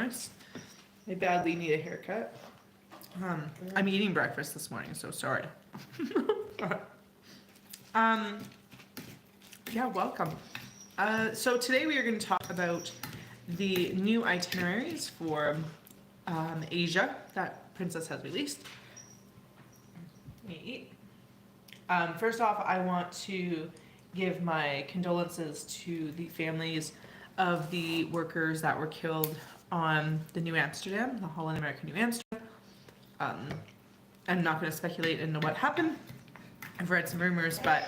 honest. I badly need a haircut. I'm eating breakfast this morning, so sorry. Yeah, welcome. So today we are going to talk about the new itineraries for Asia that Princess has released. First off, I want to give my condolences to the families of the workers that were killed on the New Amsterdam, the Holland America New Amsterdam. I'm not going to speculate into what happened. I've read some rumors, but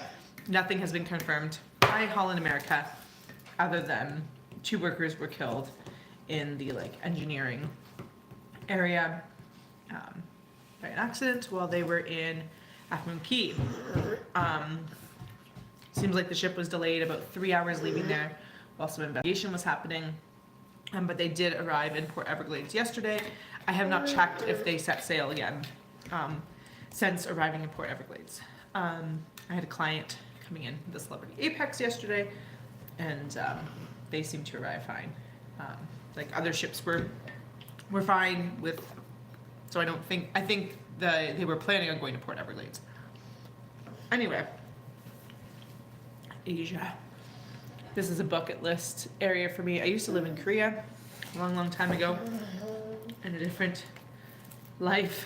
nothing has been confirmed by Holland America other than 2 workers were killed in the engineering area by an accident while they were in Half Moon Cay. Seems like the ship was delayed about 3 hours leaving there while some investigation was happening. But they did arrive in Port Everglades yesterday. I have not checked if they set sail again since arriving in Port Everglades. I had a client coming in, the Celebrity Apex, yesterday, and they seemed to arrive fine. Other ships were fine with, so I think they were planning on going to Port Everglades. Anyway, Asia. This is a bucket list area for me. I used to live in Korea a long time ago in a different life.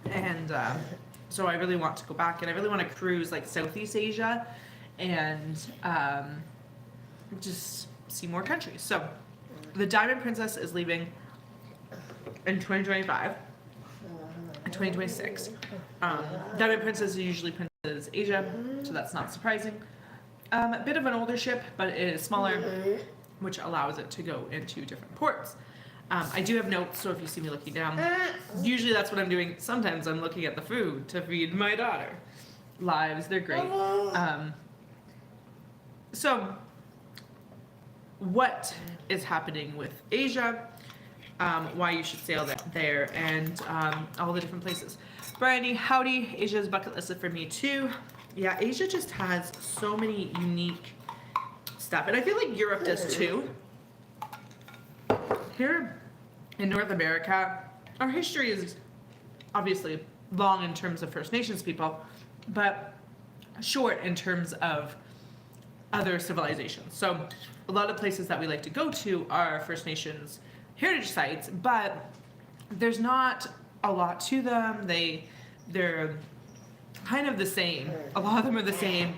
And so I really want to go back, and I really want to cruise Southeast Asia and just see more countries. So the Diamond Princess is leaving in 2025 and 2026. Diamond Princess is usually Princess Asia, so that's not surprising. A bit of an older ship, but it is smaller, which allows it to go into different ports. I do have notes, so if you see me looking down, usually that's what I'm doing. Sometimes I'm looking at the food to feed my daughter. Lives, they're great. So, what is happening with Asia, why you should sail there, and all the different places. Bryony, howdy, Asia's bucket listed for me too. Yeah, Asia just has so many unique stuff, and I feel like Europe does too. Here in North America, our history is obviously long in terms of First Nations people, but short in terms of other civilizations. So a lot of places that we like to go to are First Nations heritage sites, but there's not a lot to them. They're kind of the same. A lot of them are the same,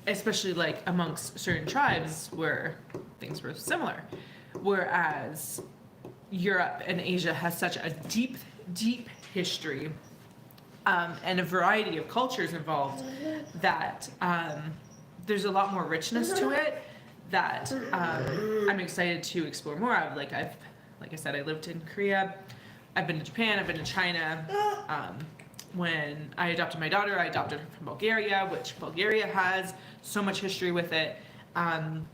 especially amongst certain tribes where things were similar. Whereas Europe and Asia has such a deep history and a variety of cultures involved that there's a lot more richness to it that I'm excited to explore more of. Like I said, I lived in Korea. I've been to Japan. I've been to China. When I adopted my daughter, I adopted her from Bulgaria, which Bulgaria has so much history with it. And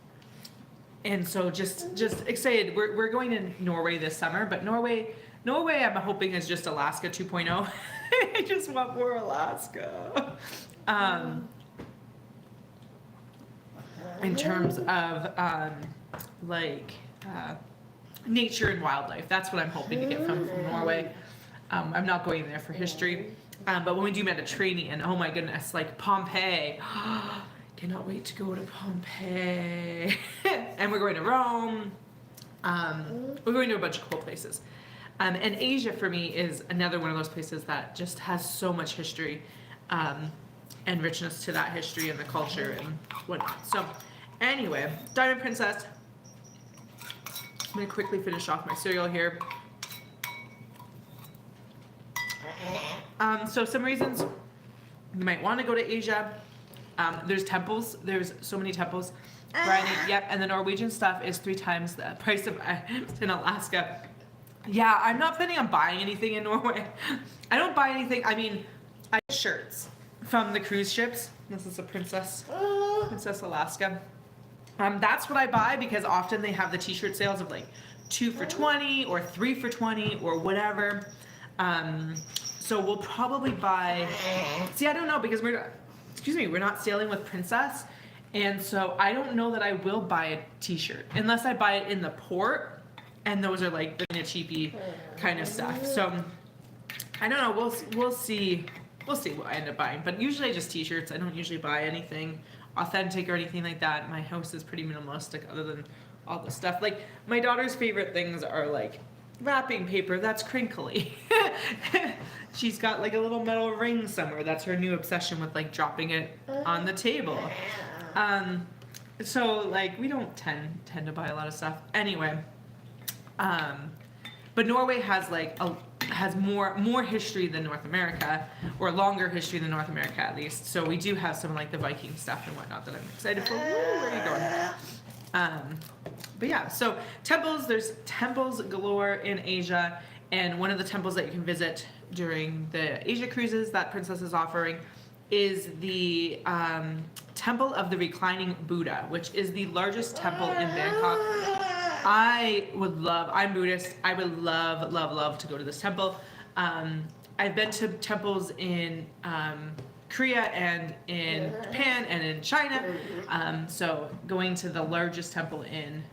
so just excited. We're going to Norway this summer, but Norway I'm hoping is just Alaska 2.0. I just want more Alaska. In terms of nature and wildlife, that's what I'm hoping to get from Norway. I'm not going there for history, but when we do Mediterranean, oh my goodness, Pompeii. Cannot wait to go to Pompeii. And we're going to Rome. We're going to a bunch of cool places. And Asia for me is another one of those places that just has so much history and richness to that history and the culture and whatnot. So anyway, Diamond Princess. I'm going to quickly finish off my cereal here. So some reasons you might want to go to Asia. There's temples. There's so many temples. Right? Yep. And the Norwegian stuff is 3 times the price of in Alaska. Yeah, I'm not planning on buying anything in Norway. I don't buy anything. I mean, I have shirts from the cruise ships. This is a Princess Alaska. That's what I buy because often they have the t-shirt sales of 2 for $20 or 3 for $20 or whatever. So we'll probably buy. See, I don't know because we're not sailing with Princess, And so I don't know that I will buy a t-shirt unless I buy it in the port, and those are like the cheapy kind of stuff. So I don't know. We'll see. We'll see what I end up buying. But usually just t-shirts. I don't usually buy anything authentic or anything like that. My house is pretty minimalistic other than all the stuff. Like my daughter's favorite things are like wrapping paper that's crinkly. She's got like a little metal ring somewhere. That's her new obsession with like dropping it on the table. So like we don't tend to buy a lot of stuff anyway. But Norway has like has more history than North America, or longer history than North America at least. So we do have some like the Viking stuff and whatnot that I'm excited for. Woo, where are you going? But yeah, so temples, there's temples galore in Asia, and one of the temples that you can visit during the Asia cruises that Princess is offering is the Temple of the Reclining Buddha, which is the largest temple in Bangkok. I'm Buddhist, I would love to go to this temple. I've been to temples in Korea and in Japan and in China, so going to the largest temple in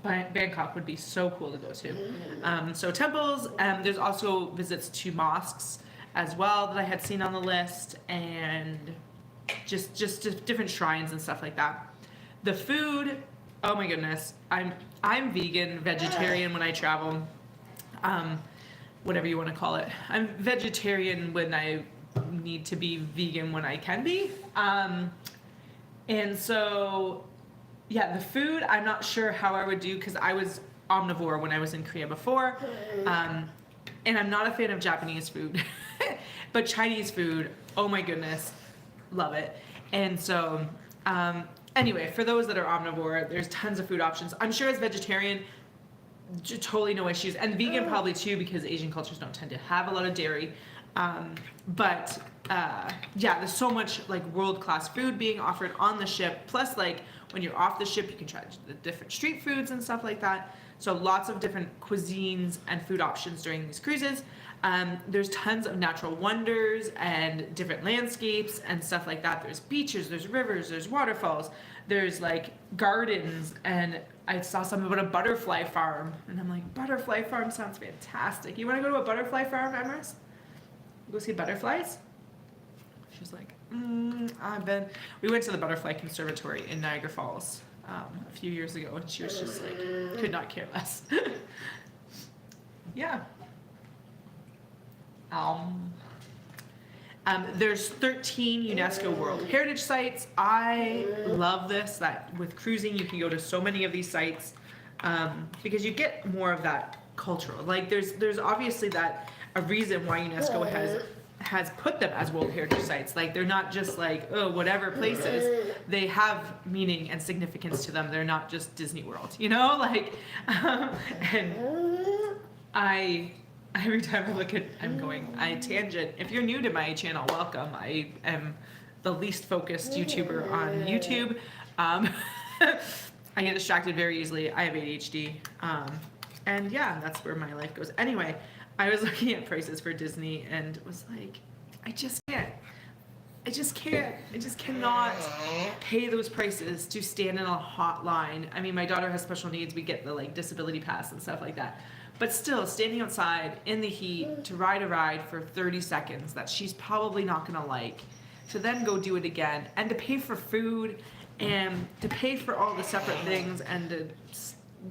Bangkok would be so cool to go to. So temples, there's also visits to mosques as well that I had seen on the list, and just different shrines and stuff like that. The food, oh my goodness, I'm vegan, vegetarian when I travel, whatever you want to call it. I'm vegetarian when I need to be vegan when I can be. And so, yeah, the food, I'm not sure how I would do because I was omnivore when I was in Korea before. And I'm not a fan of Japanese food. But Chinese food, oh my goodness, love it. And so, anyway, for those that are omnivore, there's tons of food options. I'm sure as vegetarian, totally no issues. And vegan probably too, because Asian cultures don't tend to have a lot of dairy. But yeah, there's so much like world-class food being offered on the ship. Plus, like when you're off the ship, you can try the different street foods and stuff like that. So lots of different cuisines and food options during these cruises. There's tons of natural wonders and different landscapes and stuff like that. There's beaches, there's rivers, there's waterfalls, there's like gardens, and I saw something about a butterfly farm, and I'm like, butterfly farm sounds fantastic. You want to go to a butterfly farm, Emrys? Go see butterflies? She's like, we went to the Butterfly Conservatory in Niagara Falls a few years ago, and she was just like, could not care less. Yeah. There's 13 UNESCO World Heritage Sites. I love this, that with cruising you can go to so many of these sites because you get more of that cultural. Like there's obviously that a reason why UNESCO has put them as World Heritage Sites. Like they're not just like, oh, whatever places. They have meaning and significance to them. They're not just Disney World, you know? Like, and every time I look at, I tangent. If you're new to my channel, welcome. I am the least focused YouTuber on YouTube. I get distracted very easily. I have ADHD. And yeah, that's where my life goes. Anyway, I was looking at prices for Disney and was like, I just cannot pay those prices to stand in a hot line. I mean, my daughter has special needs. We get the like disability pass and stuff like that. But still, standing outside in the heat to ride a ride for 30 seconds that she's probably not gonna like, to then go do it again, and to pay for food, and to pay for all the separate things, and to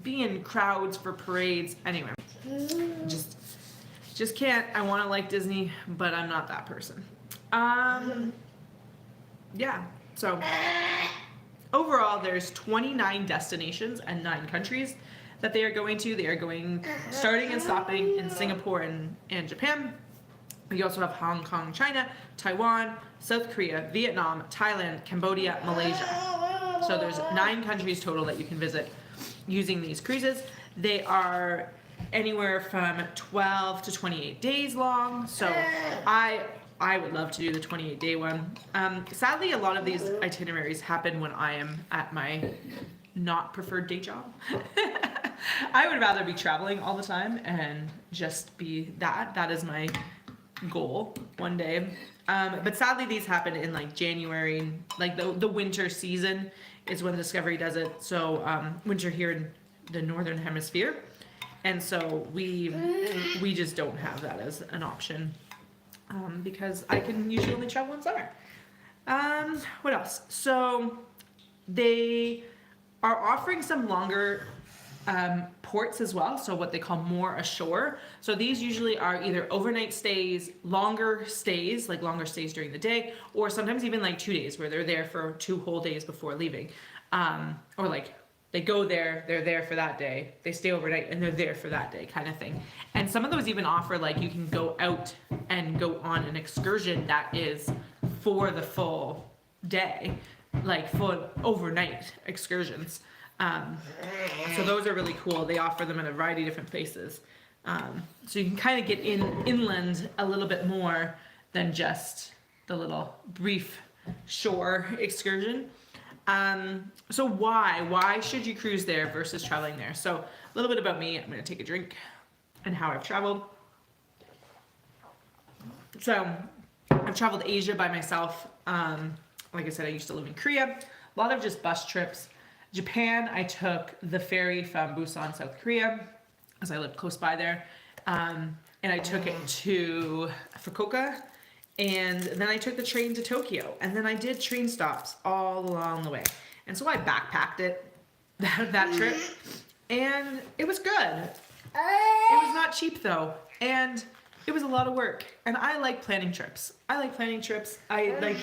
be in crowds for parades. Anyway, just can't. I want to like Disney, but I'm not that person. Yeah, so overall, there's 29 destinations and 9 countries that they are going to. They are going, starting and stopping in Singapore and Japan. We also have Hong Kong, China, Taiwan, South Korea, Vietnam, Thailand, Cambodia, Malaysia. So there's 9 countries total that you can visit using these cruises. They are anywhere from 12 to 28 days long. So I would love to do the 28-day one. Sadly, a lot of these itineraries happen when I am at my not preferred day job. I would rather be traveling all the time and just be that. That is my goal one day. But sadly, these happen in like January, like the winter season is when Discovery does it. So winter here in the northern hemisphere, and so we just don't have that as an option because I can usually only travel in summer. What else? So they are offering some longer ports as well, so what they call more ashore. So these usually are either overnight stays, longer stays, like longer stays during the day, or sometimes even like 2 days where they're there for 2 whole days before leaving. Or like they go there, they're there for that day, they stay overnight and they're there for that day kind of thing. And some of those even offer like you can go out and go on an excursion that is for the full day, like full overnight excursions. So those are really cool. They offer them in a variety of different places. So you can kind of get inland a little bit more than just the little brief shore excursion. So why should you cruise there versus traveling there? So a little bit about me. I'm going to take a drink and how I've traveled. So I've traveled Asia by myself. Like I said, I used to live in Korea. A lot of just bus trips. Japan, I took the ferry from Busan, South Korea, as I lived close by there. And I took it to Fukuoka. And then I took the train to Tokyo. And then I did train stops all along the way. And so I backpacked it, that trip. And it was good. It was not cheap though. And it was a lot of work. And I like planning trips. I like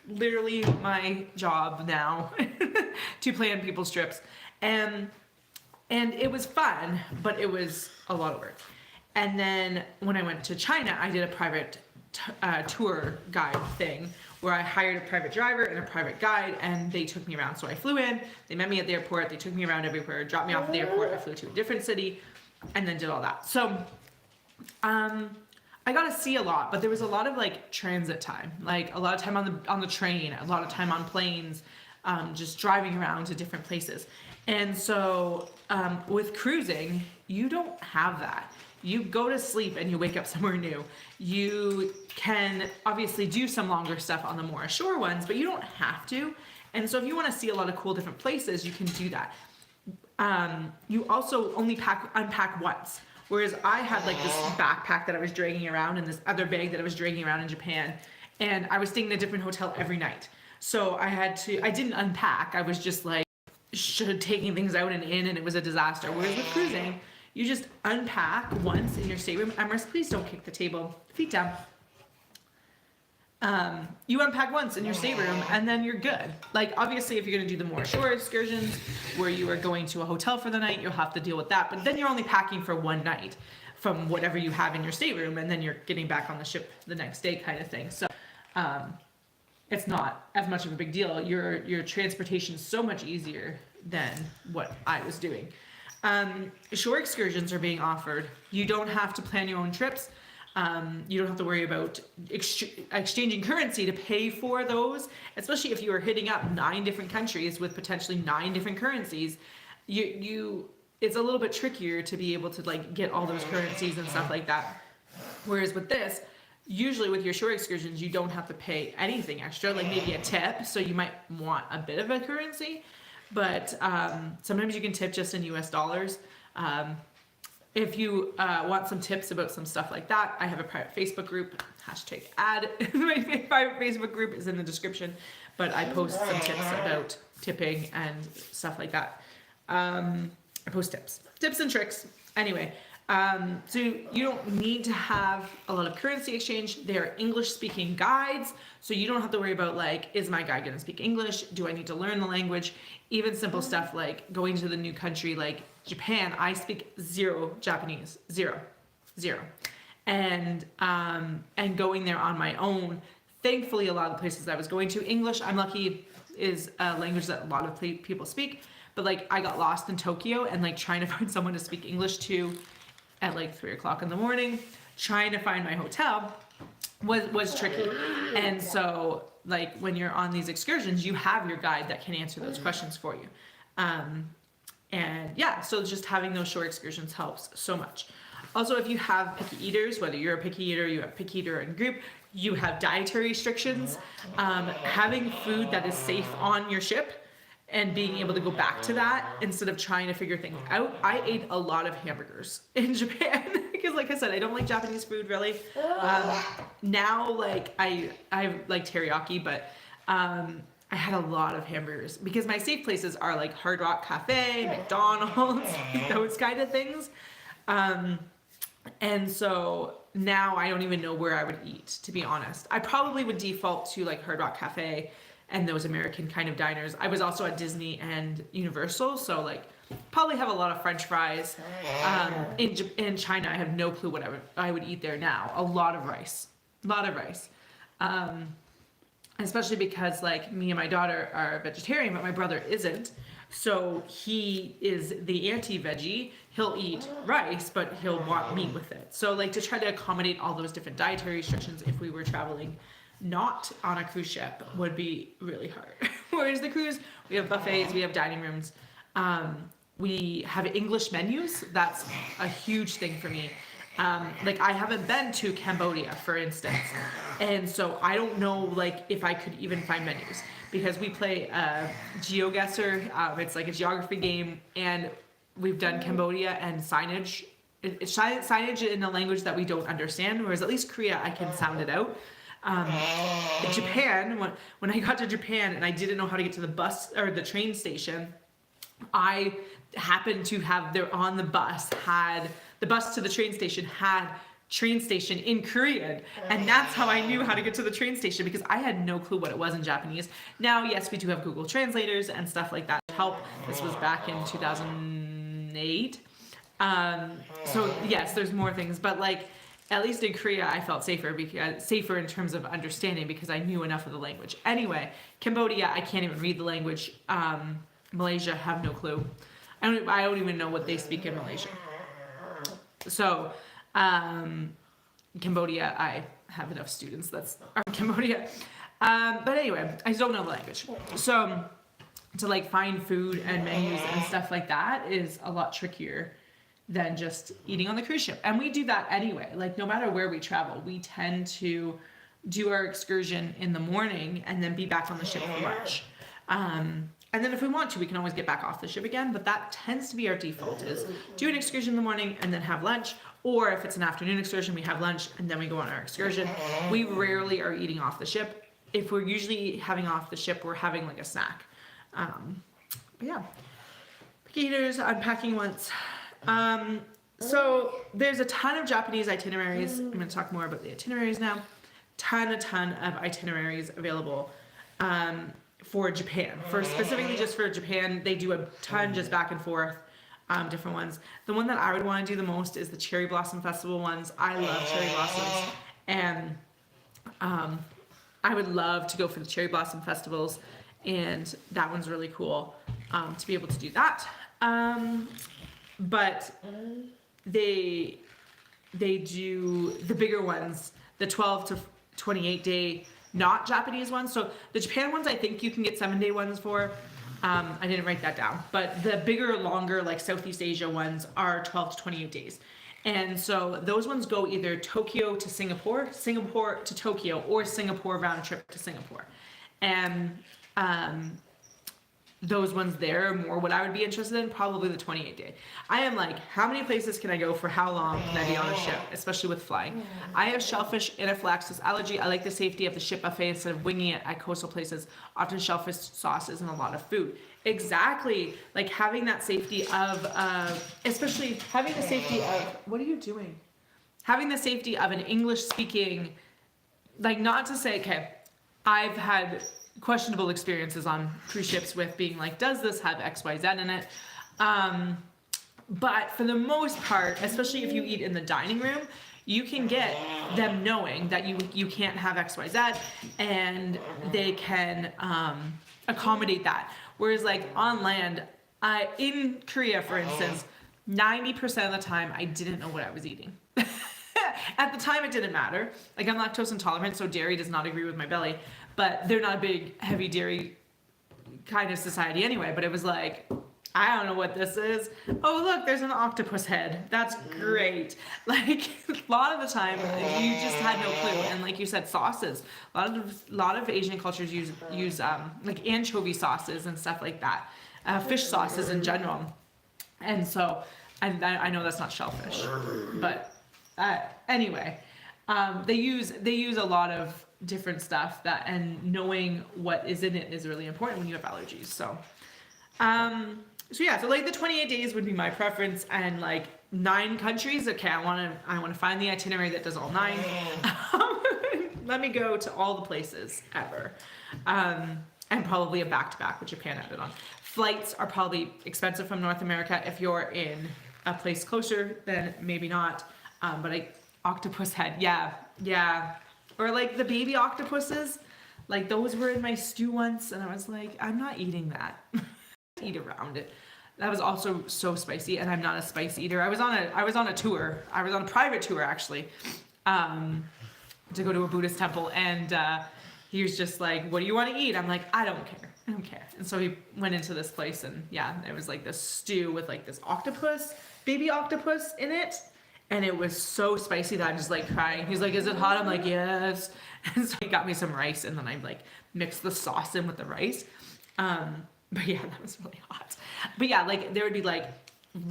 literally my job now to plan people's trips. And it was fun, but it was a lot of work. And then when I went to China, I did a private tour guide thing where I hired a private driver and a private guide, and they took me around. So I flew in, they met me at the airport, they took me around everywhere, dropped me off at the airport, I flew to a different city, and then did all that. So I got to see a lot, but there was a lot of like transit time, like a lot of time on the train, a lot of time on planes, just driving around to different places. And so with cruising, you don't have that. You go to sleep and you wake up somewhere new. You can obviously do some longer stuff on the more ashore ones, but you don't have to. And so if you want to see a lot of cool different places, you can do that. You also only unpack once. Whereas I had like this backpack that I was dragging around and this other bag that I was dragging around in Japan. And I was staying in a different hotel every night. So I didn't unpack. I was just like taking things out and in, and it was a disaster. Whereas with cruising, you just unpack once in your stateroom. Emrys, please don't kick the table. Feet down. You unpack once in your stateroom and then you're good. Like obviously if you're going to do the more shore excursions where you are going to a hotel for the night, you'll have to deal with that. But then you're only packing for one night from whatever you have in your stateroom, and then you're getting back on the ship the next day kind of thing. So it's not as much of a big deal. Your transportation is so much easier than what I was doing. Shore excursions are being offered. You don't have to plan your own trips. You don't have to worry about exchanging currency to pay for those, especially if you are hitting up 9 different countries with potentially 9 different currencies. It's a little bit trickier to be able to like get all those currencies and stuff like that. Whereas with this, usually with your shore excursions, you don't have to pay anything extra, like maybe a tip. So you might want a bit of a currency, but sometimes you can tip just in US dollars. If you want some tips about some stuff like that, I have a private Facebook group, #ad. My private Facebook group is in the description, but I post some tips about tipping and stuff like that. I post tips and tricks. Anyway, so you don't need to have a lot of currency exchange. They're English speaking guides, so you don't have to worry about like, is my guide going to speak English? Do I need to learn the language? Even simple stuff like going to the new country like Japan, I speak 0 Japanese, 0. And going there on my own. Thankfully, a lot of the places I was going to, English, I'm lucky, is a language that a lot of people speak. But like I got lost in Tokyo and like trying to find someone to speak English to at like 3 o'clock in the morning, trying to find my hotel was tricky. And so like when you're on these excursions, you have your guide that can answer those questions for you. And yeah, so just having those short excursions helps so much. Also, if you have picky eaters, whether you're a picky eater, you have picky eater in group, you have dietary restrictions, having food that is safe on your ship and being able to go back to that instead of trying to figure things out. I ate a lot of hamburgers in Japan because, like I said, I don't like Japanese food really. Now, like I like teriyaki, but I had a lot of hamburgers because my safe places are like Hard Rock Cafe, McDonald's, those kind of things. And so now I don't even know where I would eat, to be honest. I probably would default to like Hard Rock Cafe and those American kind of diners. I was also at Disney and Universal, so like probably have a lot of French fries. In China, I have no clue what I would eat there now. A lot of rice. Especially because like me and my daughter are vegetarian, but my brother isn't. So he is the anti-veggie. He'll eat rice, but he'll want meat with it. So like to try to accommodate all those different dietary restrictions if we were traveling not on a cruise ship would be really hard. Whereas the cruise, we have buffets, we have dining rooms, we have English menus. That's a huge thing for me. Like I haven't been to Cambodia, for instance, and so I don't know like if I could even find menus because we play GeoGuessr. It's like a geography game, and we've done Cambodia and signage. It's signage in a language that we don't understand, whereas at least Korea I can sound it out. Japan, when I got to Japan and I didn't know how to get to the bus or the train station, I happened to have the bus to the train station had train station in Korean, and that's how I knew how to get to the train station because I had no clue what it was in Japanese. Now, yes, we do have Google translators and stuff like that to help. This was back in 2008. So yes, there's more things, but like at least in Korea, I felt safer in terms of understanding because I knew enough of the language. Anyway, Cambodia, I can't even read the language. Malaysia, have no clue. I don't even know what they speak in Malaysia. So, Cambodia, I have enough students are in Cambodia. But anyway, I don't know the language. So, to like find food and menus and stuff like that is a lot trickier than just eating on the cruise ship. And we do that anyway. Like no matter where we travel, we tend to do our excursion in the morning and then be back on the ship for lunch. And then if we want to, we can always get back off the ship again, but that tends to be our default is do an excursion in the morning and then have lunch. Or if it's an afternoon excursion, we have lunch and then we go on our excursion. We rarely are eating off the ship. If we're usually having off the ship, we're having like a snack. But yeah, heaters, unpacking once. So there's a ton of Japanese itineraries. I'm going to talk more about the itineraries now. A ton of itineraries available for Japan. Specifically just for Japan, they do a ton just back and forth, different ones. The one that I would want to do the most is the Cherry Blossom Festival ones. I love cherry blossoms, and I would love to go for the Cherry Blossom Festivals, and that one's really cool to be able to do that. But they do the bigger ones, the 12 to 28 day, not Japanese ones. So the Japan ones, I think you can get 7-day ones for. I didn't write that down, but the bigger, longer, like Southeast Asia ones are 12 to 28 days. And so those ones go either Tokyo to Singapore, Singapore to Tokyo, or Singapore round trip to Singapore. And those ones there are more what I would be interested in, probably the 28 day. I am like, how many places can I go for how long can I be on a ship, especially with flying? I have shellfish anaphylaxis allergy. I like the safety of the ship buffet instead of winging it at coastal places. Often shellfish sauce isn't a lot of food. Exactly, like having that safety of, especially having the safety of, what are you doing? Having the safety of an English speaking, like not to say, okay, I've had questionable experiences on cruise ships with being like, does this have XYZ in it? But for the most part, especially if you eat in the dining room, you can get them knowing that you can't have XYZ, and they can accommodate that. Whereas like on land, in Korea, for instance, 90% of the time I didn't know what I was eating. At the time, it didn't matter. Like I'm lactose intolerant, so dairy does not agree with my belly. But they're not a big, heavy dairy kind of society anyway. But it was like, I don't know what this is. Oh, look, there's an octopus head. That's great. Like, a lot of the time, you just had no clue. And like you said, sauces. A lot of Asian cultures use like anchovy sauces and stuff like that. Fish sauces in general. And so, I know that's not shellfish, but anyway, they use a lot of different stuff and knowing what is in it is really important when you have allergies. So yeah, so like the 28 days would be my preference, and like 9 countries. Okay, I want to find the itinerary that does all 9. Let me go to all the places ever, and probably a back-to-back with Japan added on. Flights are probably expensive from North America. If you're in a place closer, then maybe not. But octopus head, yeah. Or like the baby octopuses, like those were in my stew once, and I was like, I'm not eating that. Eat around it. That was also so spicy, and I'm not a spice eater. I was on a tour. I was on a private tour actually, to go to a Buddhist temple, and he was just like, "What do you want to eat?" I'm like, "I don't care. And so we went into this place, and yeah, it was like this stew with like this baby octopus in it. And it was so spicy that I'm just like crying. He's like, "Is it hot?" I'm like, "Yes." And so he got me some rice, and then I like mixed the sauce in with the rice. But yeah, that was really hot. But yeah, like there would be like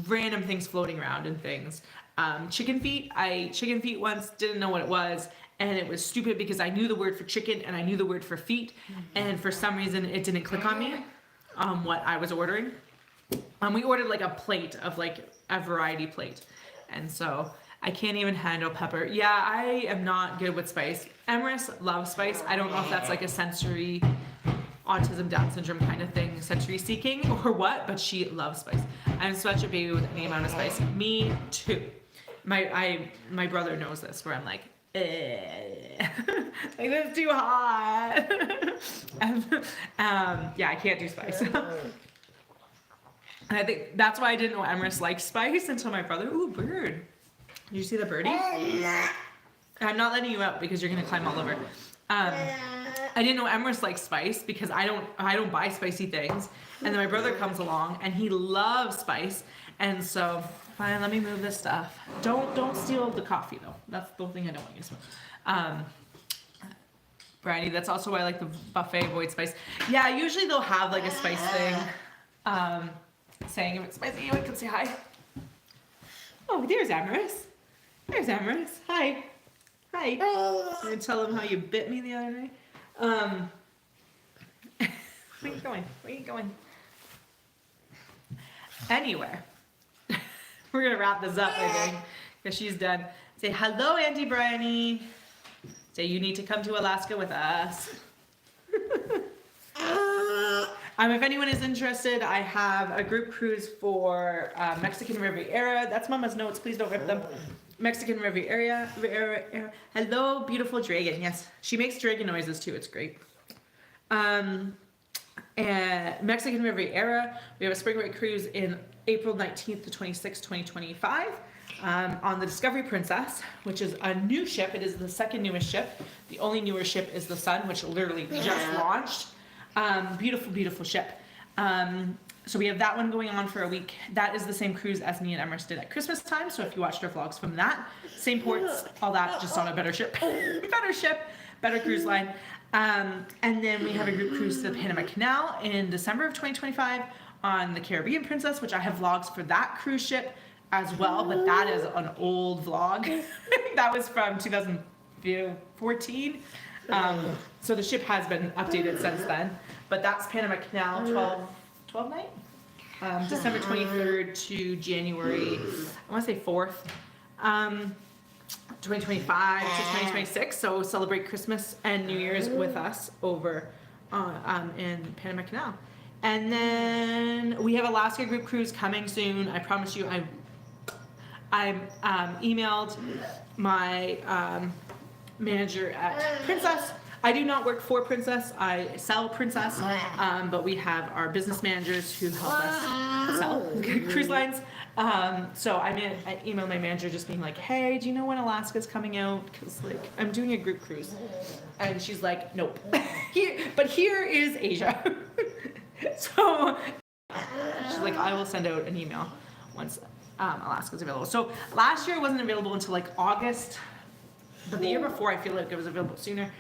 random things floating around and things. Chicken feet. Chicken feet once, didn't know what it was. And it was stupid because I knew the word for chicken and I knew the word for feet. And for some reason it didn't click on me, what I was ordering. We ordered like a plate of like a variety plate. And so I can't even handle pepper. Yeah, I am not good with spice. Emrys loves spice. I don't know if that's like a sensory autism, Down syndrome kind of thing, sensory seeking or what, but she loves spice. I'm such a baby with any amount of spice. Me too. My brother knows this, where I'm like, like this is too hot. And, yeah, I can't do spice. And I think that's why I didn't know Emrys liked spice until my brother. Ooh, bird. Did you see the birdie? I'm not letting you out because you're gonna climb all over. I didn't know Emrys likes spice because I don't buy spicy things. And then my brother comes along and he loves spice. And so, fine, let me move this stuff. Don't steal the coffee though. That's the thing I don't want you to smell. Brandy, that's also why I like the buffet avoid spice. Yeah, usually they'll have like a spice thing. Saying if it's spicy, you can say hi. Oh, there's Emrys. There's Emrys. Hi. Hi. I'm gonna tell him how you bit me the other day. Where are you going? Where are you going? Anyway, we're gonna wrap this up, I think, because she's done. Say hello, Auntie Bryony. Say you need to come to Alaska with us. If anyone is interested, I have a group cruise for Mexican Riviera. That's Mama's notes. Please don't rip them. Mexican Riviera. Hello, beautiful dragon. Yes, she makes dragon noises too. It's great. And Mexican Riviera. We have a spring break cruise in April 19th to 26th, 2025. On the Discovery Princess, which is a new ship. It is the second newest ship. The only newer ship is the Sun, which literally just launched. Beautiful, beautiful ship. So we have that one going on for a week. That is the same cruise as me and Emrys did at Christmas time. So if you watched our vlogs from that, same ports, all that, just on a better ship. Better cruise line. And then we have a group cruise to the Panama Canal in December of 2025 on the Caribbean Princess, which I have vlogs for that cruise ship as well, but that is an old vlog. That was from 2014. So the ship has been updated since then, but that's Panama Canal 12 night, December 23rd to January, I want to say 4th, 2025 to 2026. So celebrate Christmas and New Year's with us over in Panama Canal. And then we have Alaska group cruise coming soon. I promise you, I emailed my manager at Princess. I do not work for Princess. I sell Princess, but we have our business managers who help us sell cruise lines. So I emailed my manager just being like, "Hey, do you know when Alaska's coming out? Because like I'm doing a group cruise," and she's like, "Nope." Here is Asia. So She's like, I will send out an email once Alaska's available. So last year it wasn't available until like August, but the year before I feel like it was available sooner.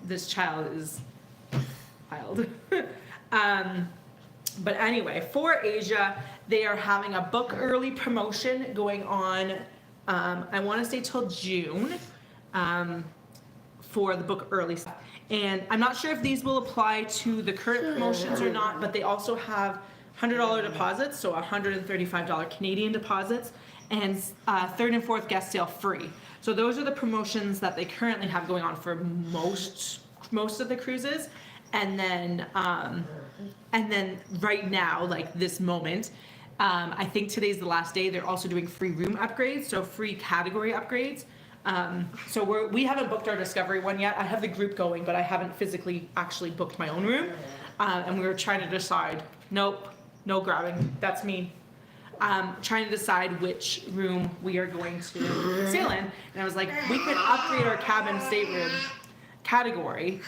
This child is wild. But anyway, for Asia, they are having a book early promotion going on, I want to say till June, for the book early stuff. And I'm not sure if these will apply to the current promotions or not, but they also have $100 deposits, so $135 Canadian deposits, and third and fourth guest sale free. So those are the promotions that they currently have going on for most of the cruises. And then right now, like this moment, I think today's the last day. They're also doing free room upgrades, so free category upgrades. So we haven't booked our Discovery one yet. I have the group going, but I haven't physically actually booked my own room. And we were trying to decide, nope, no grabbing, that's me. Trying to decide which room we are going to sail in. And I was like, we could upgrade our cabin stateroom category,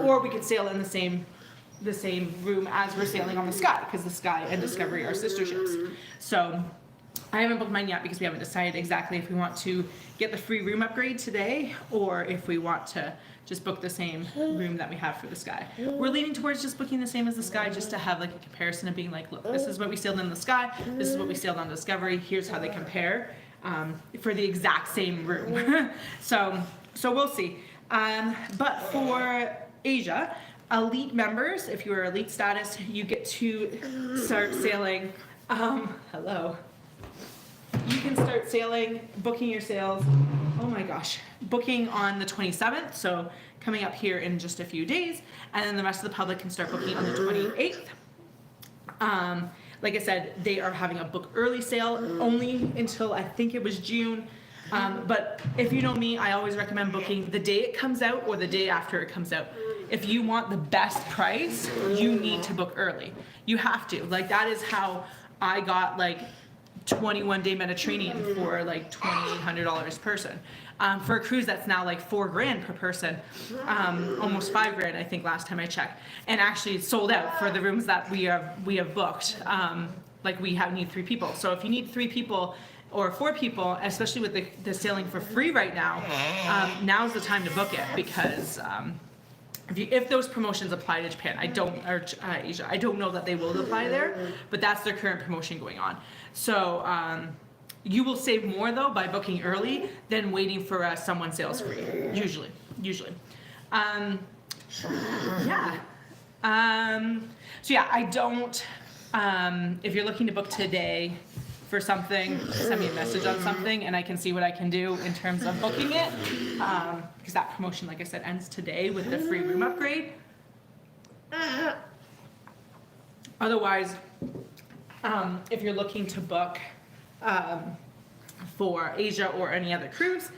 or we could sail in the same room as we're sailing on the Sky, because the Sky and Discovery are sister ships. So I haven't booked mine yet because we haven't decided exactly if we want to get the free room upgrade today or if we want to just book the same room that we have for the Sky. We're leaning towards just booking the same as the Sky, just to have like a comparison of being like, look, this is what we sailed in the Sky, this is what we sailed on Discovery, here's how they compare, for the exact same room. So we'll see. But for Asia, elite members, if you are elite status, you get to start sailing. Hello. You can start sailing, booking your sails. Oh my gosh. Booking on the 27th, so coming up here in just a few days, and then the rest of the public can start booking on the 28th. Like I said, they are having a book early sale only until I think it was June. But if you know me, I always recommend booking the day it comes out or the day after it comes out. If you want the best price, you need to book early. You have to. Like, that is how I got like 21-day Mediterranean for like $2,800 person. For a cruise that's now like $4,000 per person, almost $5,000 I think last time I checked, and actually it's sold out for the rooms that we have booked. Like we need 3 people. So if you need 3 people or 4 people, especially with the sailing for free right now, now's the time to book it, because if those promotions apply to Japan, Asia, I don't know that they will apply there, but that's their current promotion going on. So you will save more though by booking early than waiting for someone sails free. Usually. Yeah. So yeah, I don't. If you're looking to book today for something, send me a message on something and I can see what I can do in terms of booking it, because that promotion, like I said, ends today with the free room upgrade. Otherwise, if you're looking to book for Asia or any other cruise,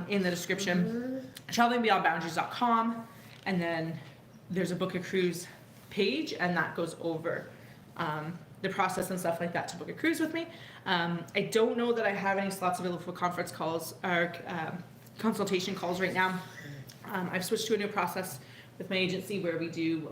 in the description, travelingbeyondboundaries.com, and then there's a book a cruise page, and that goes over the process and stuff like that to book a cruise with me. I don't know that I have any slots available for conference calls or consultation calls right now. I've switched to a new process with my agency where we do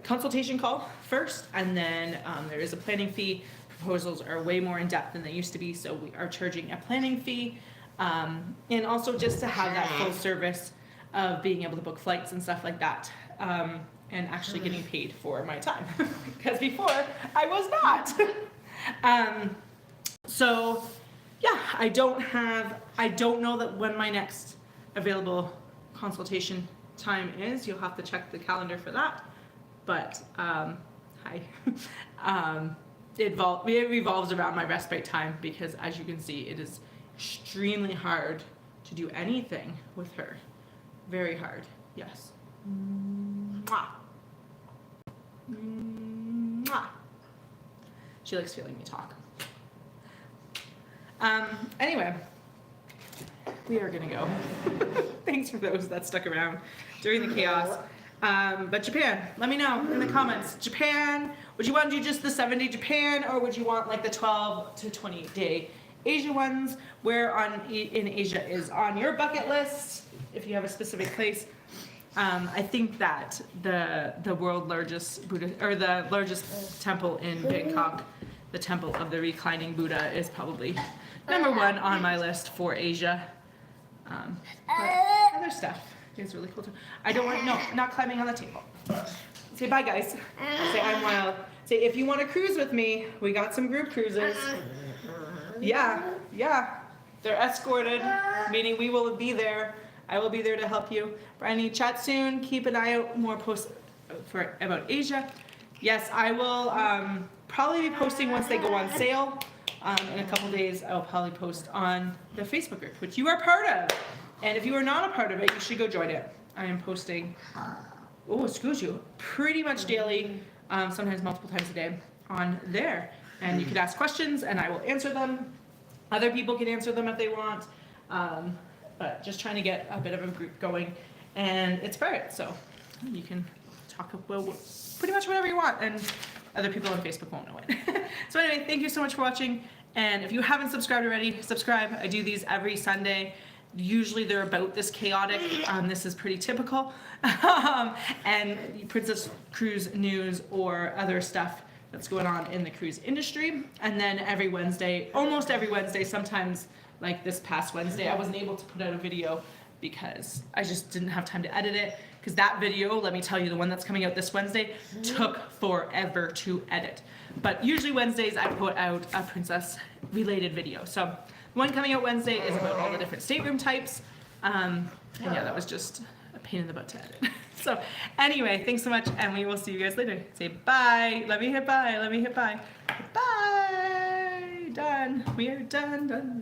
consultation call first, and then there is a planning fee. Proposals are way more in depth than they used to be, so we are charging a planning fee, and also just to have that full service of being able to book flights and stuff like that. And actually getting paid for my time, because before I was not. So yeah, I don't know that when my next available consultation time is. You'll have to check the calendar for that. But it revolves around my respite time, because as you can see, it is extremely hard to do anything with her. Very hard. Yes. Mwah. Mwah. She likes feeling me talk. Anyway, we are gonna go. Thanks for those that stuck around during the chaos. But Japan, let me know in the comments. Japan, would you want to do just the 7-day Japan, or would you want like the 12 to 20-day Asia ones? Where in Asia is on your bucket list, if you have a specific place. I think that the world largest Buddha, or the largest temple in Bangkok, the Temple of the Reclining Buddha, is probably number one on my list for Asia. But other stuff is really cool too. I don't want, no, not climbing on the table. Say bye, guys. Say I'm wild. Say, if you want to cruise with me, we got some group cruises. Yeah. They're escorted, meaning we will be there. I will be there to help you. Brandy, chat soon. Keep an eye out, more posts about Asia. Yes, I will probably be posting once they go on sale. In a couple days, I will probably post on the Facebook group, which you are part of. And if you are not a part of it, you should go join it. I am posting, pretty much daily, sometimes multiple times a day on there. And you could ask questions and I will answer them. Other people can answer them if they want. But just trying to get a bit of a group going. And it's private, so you can talk about pretty much whatever you want. And other people on Facebook won't know it. So anyway, thank you so much for watching. And if you haven't subscribed already, subscribe. I do these every Sunday. Usually they're about this chaotic. This is pretty typical. And Princess Cruise news or other stuff that's going on in the cruise industry. And then every Wednesday, almost every Wednesday, sometimes like this past Wednesday, I wasn't able to put out a video because I just didn't have time to edit it. Because that video, let me tell you, the one that's coming out this Wednesday, took forever to edit. But usually Wednesdays I put out a princess related video. So the one coming out Wednesday is about all the different stateroom types. And yeah, that was just a pain in the butt to edit. So anyway, thanks so much, and we will see you guys later. Say bye. Let me hit bye. Let me hit bye. Bye. Done. We are done.